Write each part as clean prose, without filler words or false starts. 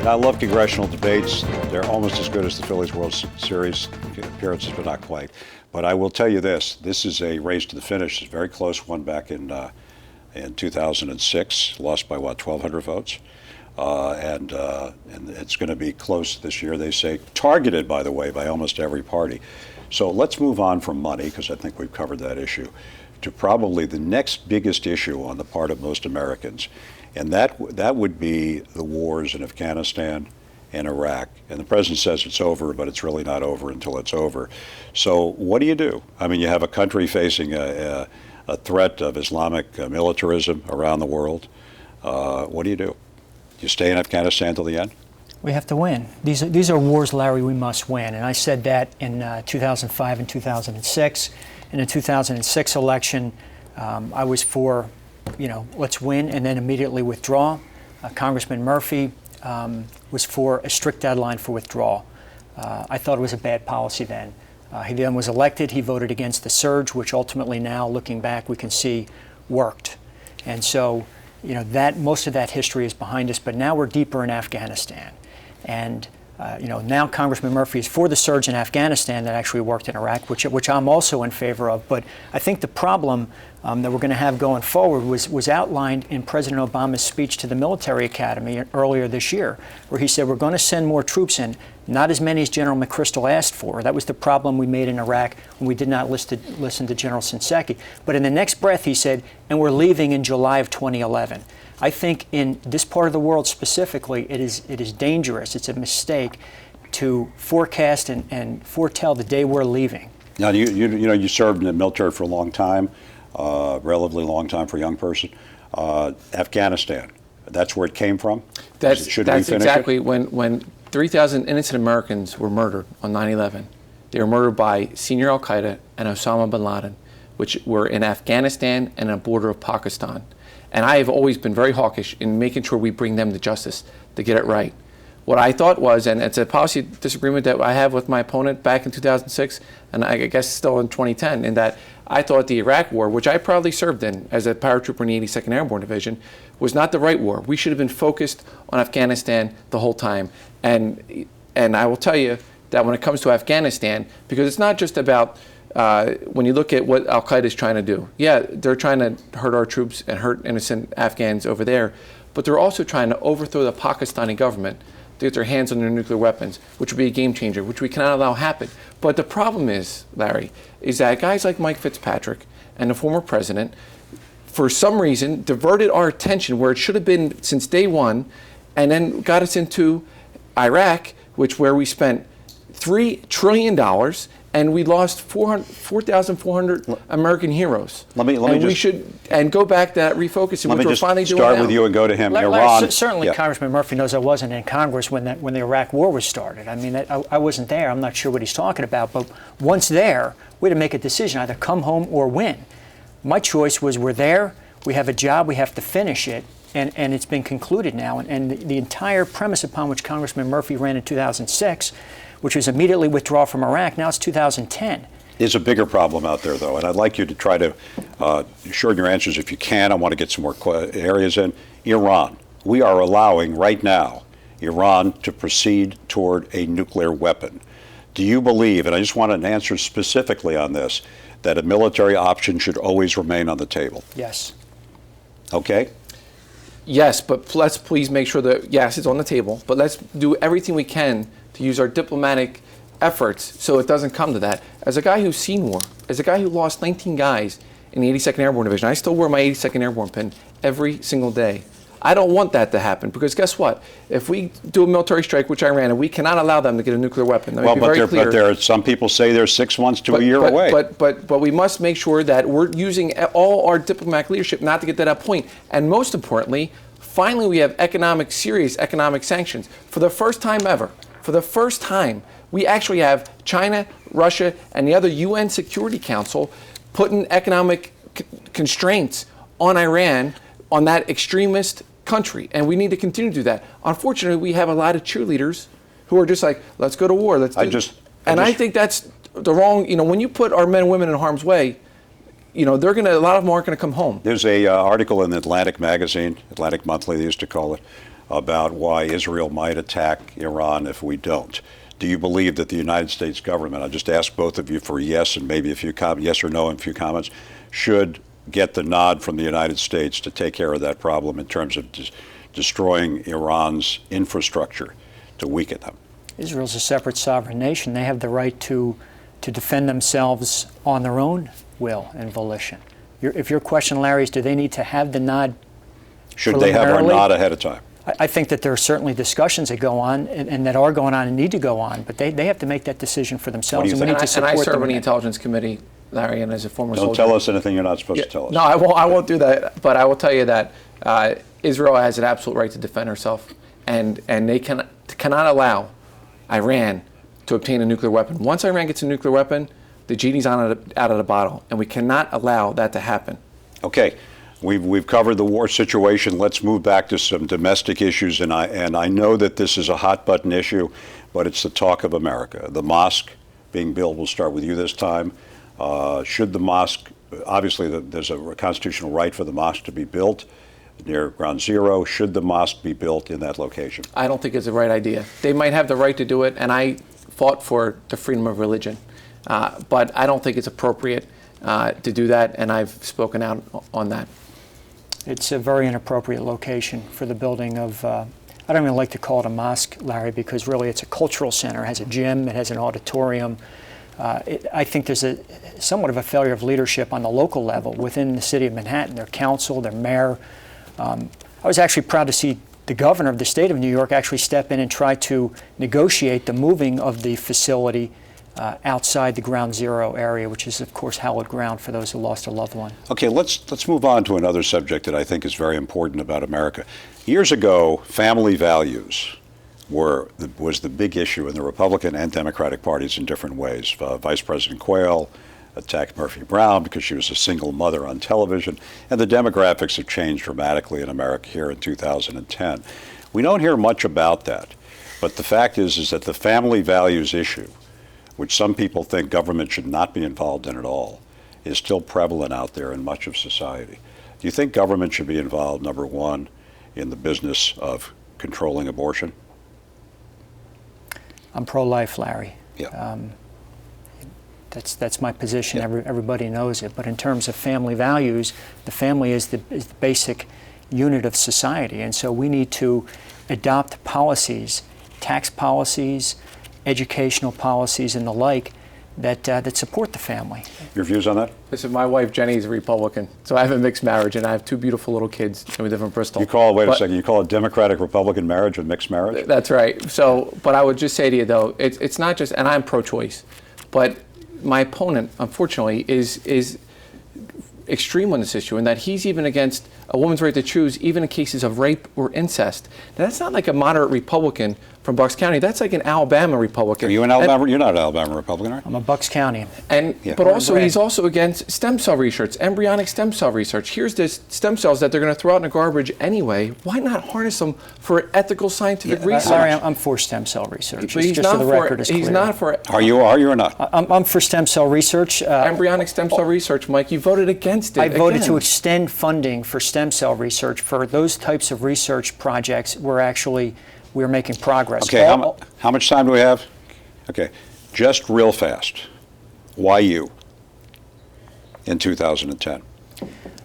I love congressional debates. They're almost as good as the Phillies World Series appearances, but not quite. But I will tell you this. This is a race to the finish. It's a very close one back in 2006. Lost by, what, 1,200 votes? And it's going to be close this year, they say. Targeted, by the way, by almost every party. So let's move on from money, because I think we've covered that issue, to probably the next biggest issue on the part of most Americans. And that would be the wars in Afghanistan and Iraq. And the president says it's over, but it's really not over until it's over. So what do you do? I mean, you have a country facing a threat of Islamic militarism around the world. What do? You stay in Afghanistan till the end? We have to win. These are wars, Larry, we must win. And I said that in 2005 and 2006. In the 2006 election, I was for, let's win and then immediately withdraw. Congressman Murphy was for a strict deadline for withdrawal. I thought it was a bad policy then. He then was elected. He voted against the surge, which ultimately now, looking back, we can see worked. And so, most of that history is behind us, but now we're deeper in Afghanistan. And now Congressman Murphy is for the surge in Afghanistan that actually worked in Iraq, which I'm also in favor of. But I think the problem that we're going to have going forward was outlined in President Obama's speech to the military academy earlier this year, where he said we're going to send more troops in, not as many as General McChrystal asked for. That was the problem we made in Iraq when we did not listen to General Shinseki. But in the next breath, he said, and we're leaving in July of 2011. I think in this part of the world specifically, it is dangerous. It's a mistake to forecast and foretell the day we're leaving. Now, you served in the military for a long time, relatively long time for a young person. Afghanistan, that's where it came from? That's exactly when 3,000 innocent Americans were murdered on 9/11. They were murdered by senior al-Qaeda and Osama bin Laden, which were in Afghanistan and on the border of Pakistan. And I have always been very hawkish in making sure we bring them to justice to get it right. What I thought was, and it's a policy disagreement that I have with my opponent back in 2006, and I guess still in 2010, in that I thought the Iraq War, which I proudly served in as a paratrooper in the 82nd Airborne Division, was not the right war. We should have been focused on Afghanistan the whole time. And I will tell you that when it comes to Afghanistan, because it's not just about when you look at what al-Qaeda is trying to do. Yeah, they're trying to hurt our troops and hurt innocent Afghans over there, but they're also trying to overthrow the Pakistani government to get their hands on their nuclear weapons, which would be a game changer, which we cannot allow happen. But the problem is, Larry, is that guys like Mike Fitzpatrick and the former president, for some reason, diverted our attention where it should have been since day one, and then got us into Iraq, where we spent $3 trillion, and we lost 4,400 American heroes. Let me we should go back to that refocusing, which we're finally doing now. Let me just start with you and go to him. Iran. Certainly, yeah. Congressman Murphy knows I wasn't in Congress when the Iraq War was started. I mean, I wasn't there. I'm not sure what he's talking about. But once there, we had to make a decision: either come home or win. My choice was: we're there. We have a job. We have to finish it. And it's been concluded now. And the entire premise upon which Congressman Murphy ran in 2006, which was immediately withdraw from Iraq, now it's 2010. There's a bigger problem out there, though, and I'd like you to try to shorten your answers if you can. I want to get some more areas in. Iran. We are allowing right now Iran to proceed toward a nuclear weapon. Do you believe, and I just want an answer specifically on this, that a military option should always remain on the table? Yes. Okay? Yes, but let's please make sure that, yes, it's on the table, but let's do everything we can to use our diplomatic efforts so it doesn't come to that. As a guy who's seen war, as a guy who lost 19 guys in the 82nd Airborne Division, I still wear my 82nd Airborne pin every single day. I don't want that to happen, because guess what? If we do a military strike, which I ran, and we cannot allow them to get a nuclear weapon. But there are some people say they're 6 months to a year away. But we must make sure that we're using all our diplomatic leadership not to get to that point. And most importantly, finally we have serious economic sanctions. For the first time ever, we actually have China, Russia, and the other UN Security Council putting economic constraints on Iran, on that extremist country, and we need to continue to do that. Unfortunately, we have a lot of cheerleaders who are just like, let's go to war. I think that's the wrong. When you put our men and women in harm's way, a lot of them aren't going to come home. There's a article in Atlantic magazine, Atlantic Monthly, they used to call it, about why Israel might attack Iran if we don't. Do you believe that the United States government, I'll just ask both of you for yes and maybe a few yes or no and a few comments, should get the nod from the United States to take care of that problem in terms of destroying Iran's infrastructure to weaken them? Israel's a separate sovereign nation. They have the right to defend themselves on their own will and volition. If your question, Larry, is do they need to have the nod? Should they have our nod ahead of time? I think that there are certainly discussions that go on and that are going on and need to go on, but they have to make that decision for themselves. And we need to support and I serve them on the Intelligence Committee, Larry, and as a former soldier. Don't tell us anything you're not supposed to tell us. No, I won't do that. But I will tell you that Israel has an absolute right to defend herself, and they cannot allow Iran to obtain a nuclear weapon. Once Iran gets a nuclear weapon, the genie's out of the bottle, and we cannot allow that to happen. Okay. We've covered the war situation. Let's move back to some domestic issues, and I know that this is a hot button issue, but it's the talk of America. The mosque being built. We'll start with you this time. Should the mosque? Obviously, there's a constitutional right for the mosque to be built near Ground Zero. Should the mosque be built in that location? I don't think it's the right idea. They might have the right to do it, and I fought for the freedom of religion, but I don't think it's appropriate to do that, and I've spoken out on that. It's a very inappropriate location for the building of, I don't even like to call it a mosque, Larry, because really it's a cultural center. It has a gym, it has an auditorium. I think there's somewhat of a failure of leadership on the local level within the city of Manhattan, their council, their mayor. I was actually proud to see the governor of the state of New York actually step in and try to negotiate the moving of the facility outside the Ground Zero area, which is, of course, hallowed ground for those who lost a loved one. Okay, let's move on to another subject that I think is very important about America. Years ago, family values was the big issue in the Republican and Democratic parties in different ways. Vice President Quayle attacked Murphy Brown because she was a single mother on television, and the demographics have changed dramatically in America here in 2010. We don't hear much about that, but the fact is that the family values issue, which some people think government should not be involved in at all, is still prevalent out there in much of society. Do you think government should be involved, number one, in the business of controlling abortion? I'm pro-life, Larry. Yeah. That's my position. Yeah. Everybody knows it. But in terms of family values, the family is the basic unit of society. And so we need to adopt policies, tax policies, educational policies and the like that support the family. Your views on that? Listen, my wife Jenny is a Republican, so I have a mixed marriage, and I have two beautiful little kids, and we live in Bristol. You call a Democratic-Republican marriage a mixed marriage? That's right. So, but I would just say to you though, it's not just, and I'm pro-choice, but my opponent, unfortunately, is extreme on this issue, in that he's even against a woman's right to choose, even in cases of rape or incest. Now, that's not like a moderate Republican from Bucks County. That's like an Alabama Republican. Are you an Alabama? You're not an Alabama Republican, right? I'm a Bucks County. But also, he's also against stem cell research, embryonic stem cell research. Here's this stem cells that they're going to throw out in the garbage anyway. Why not harness them for ethical scientific research? Larry, I'm for stem cell research. But he's not for. Are you or not? I'm for stem cell research. Embryonic stem cell research, Mike. You voted against it. I voted to extend funding for stem cell research. For those types of research projects, we're making progress. Okay, how much time do we have? Okay, just real fast. Why you in 2010?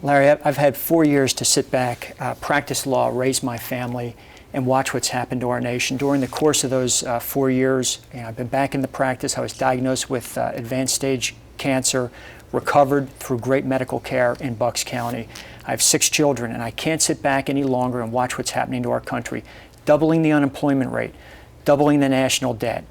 Larry, I've had 4 years to sit back, practice law, raise my family, and watch what's happened to our nation. During the course of those 4 years, I've been back in the practice. I was diagnosed with advanced stage cancer, recovered through great medical care in Bucks County. I have 6 children, and I can't sit back any longer and watch what's happening to our country. Doubling the unemployment rate, doubling the national debt,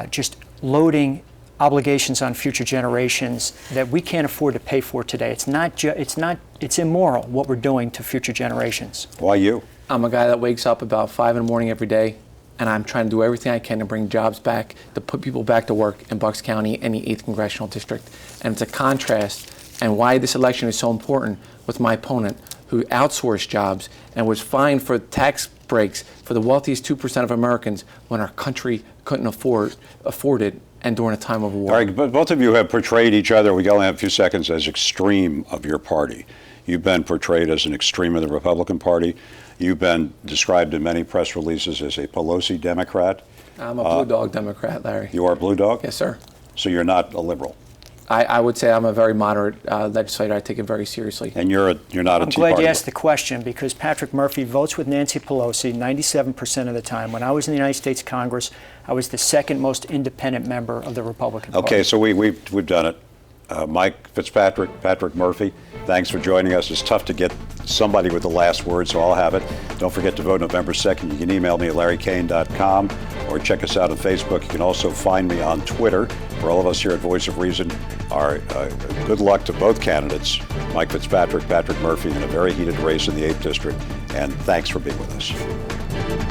just loading obligations on future generations that we can't afford to pay for today. It's immoral what we're doing to future generations. Why you? I'm a guy that wakes up about 5 in the morning every day, and I'm trying to do everything I can to bring jobs back, to put people back to work in Bucks County and the 8th Congressional District. And it's a contrast, and why this election is so important with my opponent, who outsourced jobs and was fined for tax breaks for the wealthiest 2% of Americans when our country couldn't afford it, and during a time of war. All right, but both of you have portrayed each other, we only have a few seconds, as extreme of your party. You've been portrayed as an extreme of the Republican Party. You've been described in many press releases as a Pelosi Democrat. I'm a Blue Dog Democrat, Larry. You are a Blue Dog? Yes, sir. So you're not a liberal? I would say I'm a very moderate legislator. I take it very seriously. And you're not a Tea Party? I'm glad you asked the question, because Patrick Murphy votes with Nancy Pelosi 97% of the time. When I was in the United States Congress, I was the second most independent member of the Republican Party. Okay, so we've done it. Mike Fitzpatrick, Patrick Murphy, thanks for joining us. It's tough to get somebody with the last word, so I'll have it. Don't forget to vote November 2nd. You can email me at larrykane.com or check us out on Facebook. You can also find me on Twitter. For all of us here at Voice of Reason, good luck to both candidates, Mike Fitzpatrick, Patrick Murphy, in a very heated race in the 8th District, and thanks for being with us.